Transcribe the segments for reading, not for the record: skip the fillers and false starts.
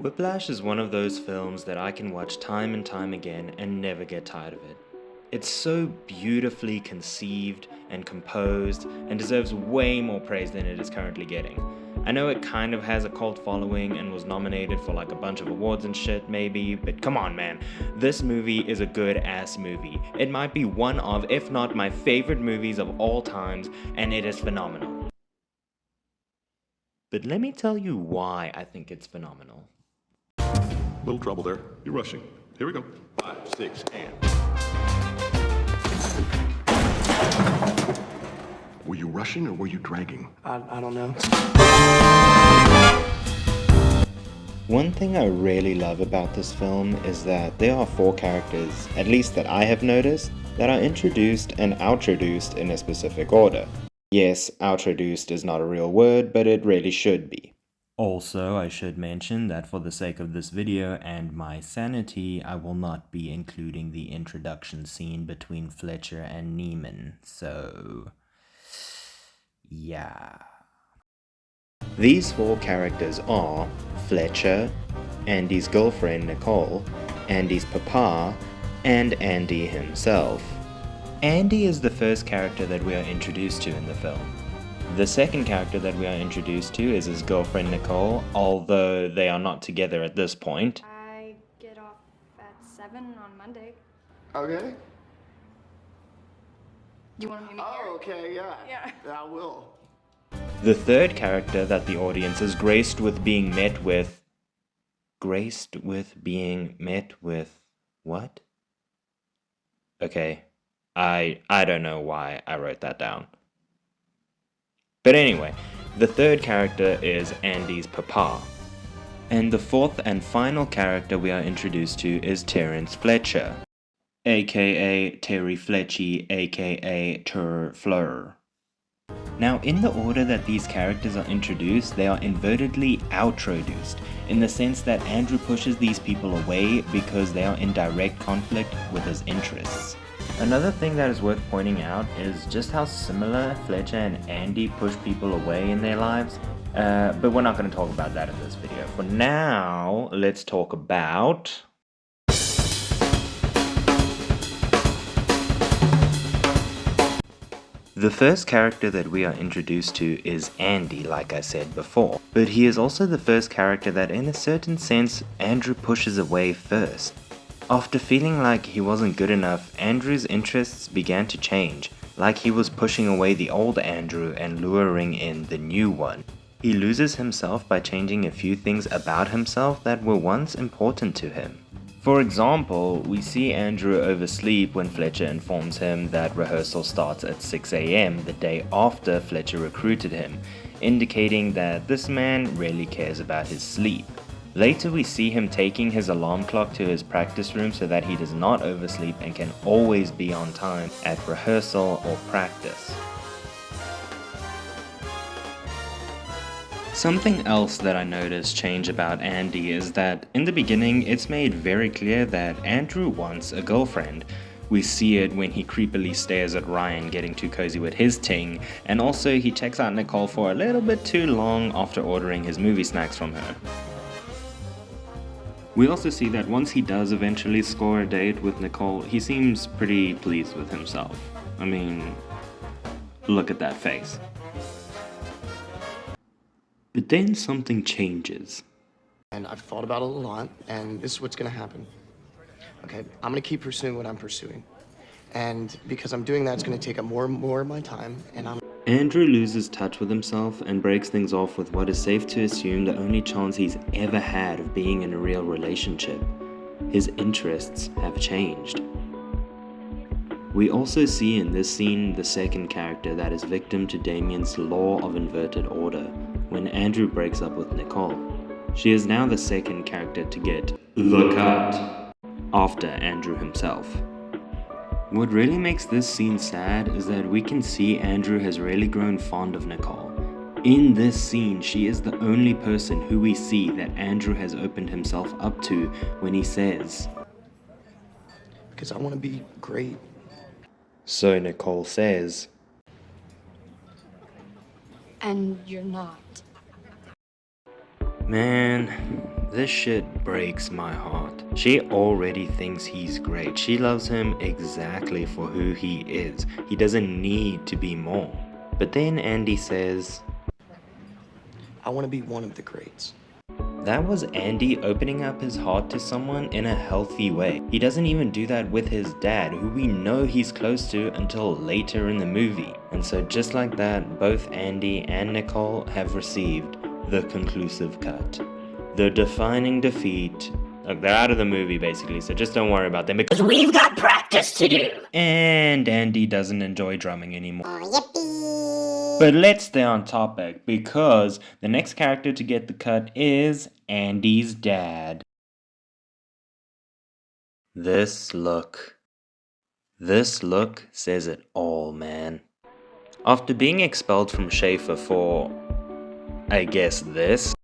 Whiplash is one of those films that I can watch time and time again and never get tired of it. It's so beautifully conceived and composed and deserves way more praise than it is currently getting. I know it kind of has a cult following and was nominated for like a bunch of awards and shit maybe, but come on man, this movie is a good ass movie. It might be one of, if not my favorite movies of all times, and it is phenomenal. But let me tell you why I think it's phenomenal. Little trouble there. You're rushing. Here we go. 5, 6, and. Were you rushing or were you dragging? I don't know. One thing I really love about this film is that there are 4 characters, at least that I have noticed, that are introduced and outroduced in a specific order. Yes, outroduced is not a real word, but it really should be. Also, I should mention that for the sake of this video and my sanity, I will not be including the introduction scene between Fletcher and Neiman, so yeah. These 4 characters are Fletcher, Andy's girlfriend Nicole, Andy's papa, and Andy himself. Andy is the first character that we are introduced to in the film. The second character that we are introduced to is his girlfriend Nicole, although they are not together at this point. I get off at 7 on Monday. Okay. Do you want to meet me here? Oh, okay, yeah. Yeah. I will. The third character that the audience is graced with being met with... Graced with being met with... what? Okay, I don't know why I wrote that down. But anyway, the third character is Andy's papa. And the fourth and final character we are introduced to is Terrence Fletcher, aka Terry Fletchy, aka Ter Fleur. Now, in the order that these characters are introduced, they are invertedly outroduced, in the sense that Andrew pushes these people away because they are in direct conflict with his interests. Another thing that is worth pointing out is just how similar Fletcher and Andy push people away in their lives, but we're not going to talk about that in this video. For now, let's talk about... The first character that we are introduced to is Andy, like I said before, but he is also the first character that in a certain sense Andrew pushes away first. After feeling like he wasn't good enough, Andrew's interests began to change, like he was pushing away the old Andrew and luring in the new one. He loses himself by changing a few things about himself that were once important to him. For example, we see Andrew oversleep when Fletcher informs him that rehearsal starts at 6 AM the day after Fletcher recruited him, indicating that this man really cares about his sleep. Later we see him taking his alarm clock to his practice room so that he does not oversleep and can always be on time at rehearsal or practice. Something else that I noticed change about Andy is that in the beginning it's made very clear that Andrew wants a girlfriend. We see it when he creepily stares at Ryan getting too cozy with his ting, and also he checks out Nicole for a little bit too long after ordering his movie snacks from her. We also see that once he does eventually score a date with Nicole, he seems pretty pleased with himself. I mean, look at that face. But then something changes. And I've thought about it a lot, and this is what's gonna happen. Okay, I'm gonna keep pursuing what I'm pursuing. And because I'm doing that, it's gonna take up more and more of my time, and Andrew loses touch with himself and breaks things off with what is safe to assume the only chance he's ever had of being in a real relationship. His interests have changed. We also see in this scene the second character that is victim to Damien's law of inverted order when Andrew breaks up with Nicole. She is now the second character to get the cut after Andrew himself. What really makes this scene sad is that we can see Andrew has really grown fond of Nicole. In this scene, she is the only person who we see that Andrew has opened himself up to when he says, because I wanna be great. So Nicole says, And you're not. Man, this shit breaks my heart. She already thinks he's great. She loves him exactly for who he is. He doesn't need to be more. But then Andy says, I want to be one of the greats. that was Andy opening up his heart to someone in a healthy way. He doesn't even do that with his dad, who we know he's close to until later in the movie. And so just like that, both Andy and Nicole have received the conclusive cut. The defining defeat. Look, they're out of the movie basically, so just don't worry about them because we've got practice to do. And Andy doesn't enjoy drumming anymore. But let's stay on topic because the next character to get the cut is Andy's dad. This look says it all, man. After being expelled from Schaefer for, I guess, this,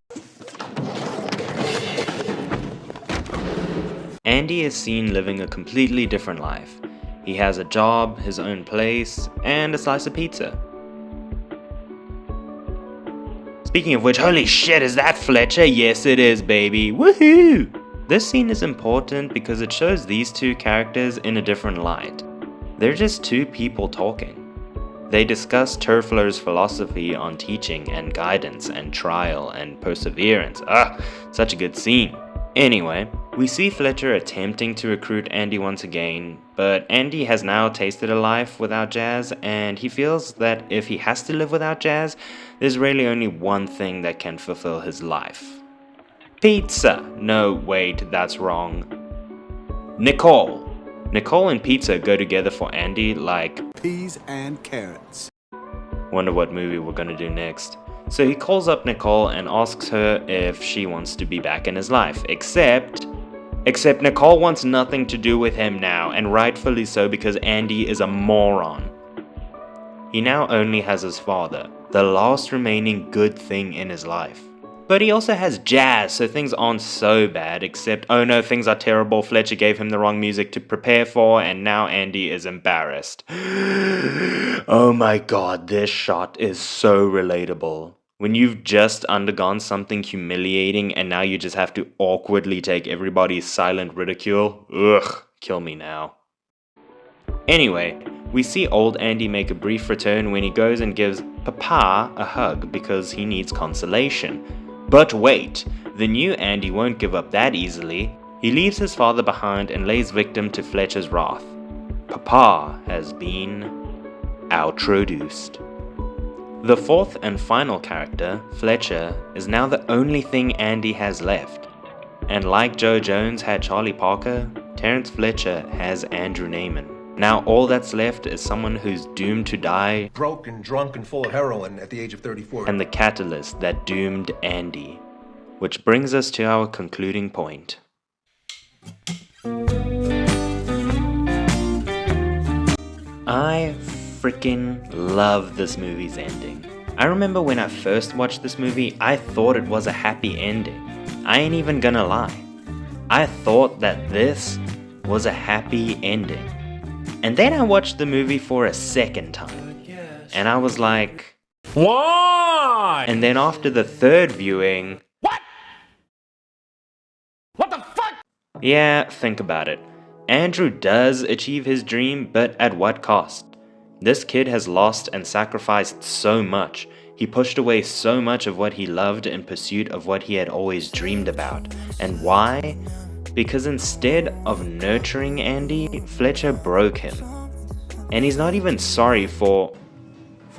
Andy is seen living a completely different life. He has a job, his own place, and a slice of pizza. Speaking of which, holy shit, is that Fletcher? Yes it is, baby. Woohoo! This scene is important because it shows these two characters in a different light. They're just two people talking. They discuss Tourfler's philosophy on teaching and guidance and trial and perseverance. Such a good scene. Anyway, we see Fletcher attempting to recruit Andy once again, but Andy has now tasted a life without Jazz, and he feels that if he has to live without Jazz, there's really only one thing that can fulfill his life. Pizza! No, wait, that's wrong. Nicole! Nicole and pizza go together for Andy like peas and carrots. Wonder what movie we're gonna do next. So he calls up Nicole and asks her if she wants to be back in his life, except Nicole wants nothing to do with him now, and rightfully so because Andy is a moron. He now only has his father, the last remaining good thing in his life. But he also has Jazz, so things aren't so bad, except, oh no, things are terrible, Fletcher gave him the wrong music to prepare for, and now Andy is embarrassed. Oh my god, this shot is so relatable. When you've just undergone something humiliating and now you just have to awkwardly take everybody's silent ridicule, ugh, kill me now. Anyway, we see old Andy make a brief return when he goes and gives Papa a hug because he needs consolation. But wait, the new Andy won't give up that easily. He leaves his father behind and lays victim to Fletcher's wrath. Papa has been outroduced. The fourth and final character, Fletcher, is now the only thing Andy has left. And like Joe Jones had Charlie Parker, Terrence Fletcher has Andrew Neiman. Now all that's left is someone who's doomed to die, broke and drunk and full of heroin at the age of 34. And the catalyst that doomed Andy. Which brings us to our concluding point. I freaking love this movie's ending. I remember when I first watched this movie, I thought it was a happy ending. I ain't even gonna lie. I thought that this was a happy ending. And then I watched the movie for a second time. And I was like, why? And then after the third viewing, what? What the fuck? Yeah, think about it. Andrew does achieve his dream, but at what cost? This kid has lost and sacrificed so much. He pushed away so much of what he loved in pursuit of what he had always dreamed about. And why? Because instead of nurturing Andy, Fletcher broke him. And he's not even sorry for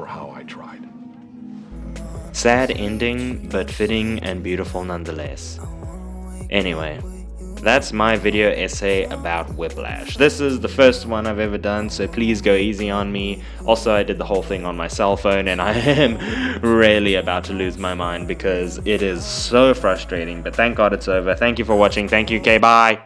how I tried. Sad ending, but fitting and beautiful nonetheless. Anyway, that's my video essay about Whiplash. This is the first one I've ever done, so please go easy on me. Also, I did the whole thing on my cell phone, and I am really about to lose my mind because it is so frustrating, but thank God it's over. Thank you for watching. Thank you, okay, bye!